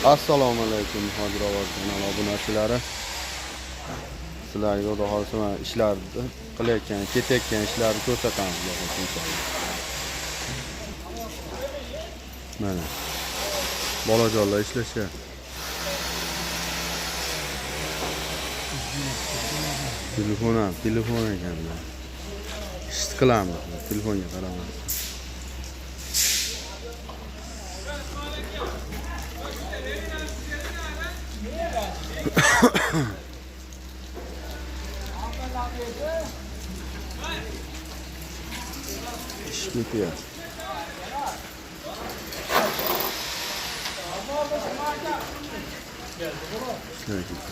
Assalomu alaykum Hozir ovoz kanali obunachilari. Sizlarga xudo xolisa ishlarni qilayotgan, ketayotgan ishlarni ko'rsatamiz inshaalloh. Mana bolajonlar ishlashyapti. Telefon ekanlar. Ish qilamiz, telefonga qaramadik. İş gidiyor.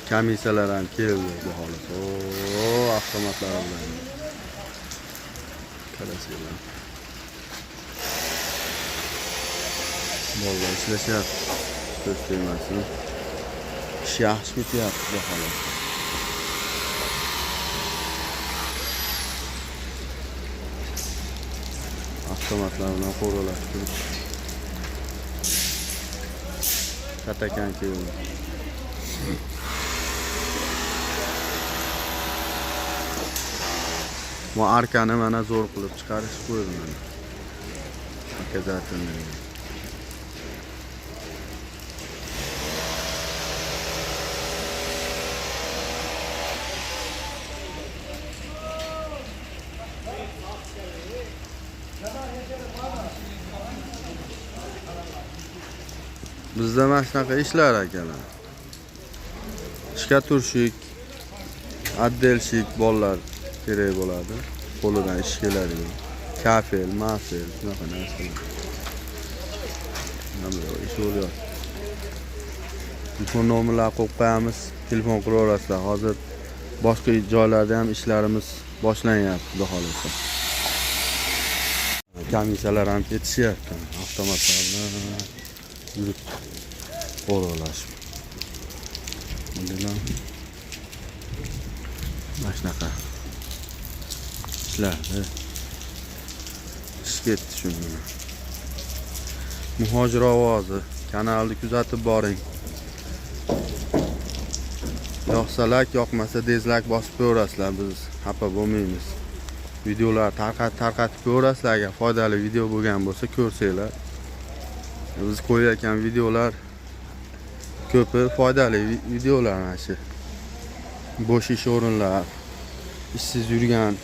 Kamisalar ham keldi bu holat. Oo, avtomatlar bilan. Qarasanglar. Bolalar ishlashyapti. Ko'z tegmasin. Ish yaxshi ketyapti bu holat. Avtomatlar bilan qo'rg'alashib katakan keldi. Bu arkani mana zo'r qilib chiqarish qo'ydi mana. Akazatini. Bizda mana shunaqa ishlar akalar. Ishga turishik, addelshik bolalar kerak bo'ladi. Qo'lidan ish keladi. Kafel, mafel, shunaqa narsalar. Nima ish bo'lyapti. Telefon nomerlarini qo'yib qo'yamiz. Telefon qilaverasizlar. Hozir boshqa joylarda ham ishlarimiz boshlanyapti, xudo xolisa. Kamisalar ham ketishyapti. Avtomatlarni yurib qo'rg'alashib. Bundan mana shunaqa ishlar. Ish ketdi shuni. Muhojir ovozi kanalni kuzatib boring. Yoqsa like, yoqmasa dislike bosib ko'rasizlar, biz xafa bo'lmaymiz. Videolar tarqatib ko'rasizlar, agar foydali video bo'lgan bo'lsa ko'rsanglar. Biz qo'yayotgan videolar ko'pi foydali videolar mana shu. Bo'sh ish o'rinlar, ishsiz yurgan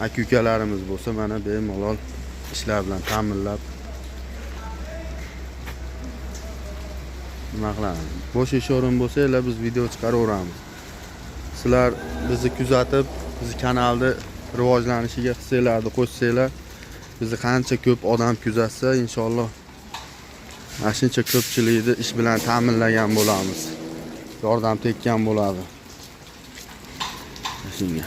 aka-ukalarimiz bo'lsa mana bemalol ishlar bilan ta'minlab nima qilamiz. Bo'sh ish o'rin bo'lsa, biz video chiqaraveramiz. Sizlar bizni kuzatib, bizni kanalni rivojlanishiga hissanglarni qo'shsanglar, bizni qancha ko'p odam kuzatsa, inshaalloh mana shuncha ko'pchilikni ish bilan ta'minlagan bo'lamiz. Yordam tekkan bo'ladi. Shunga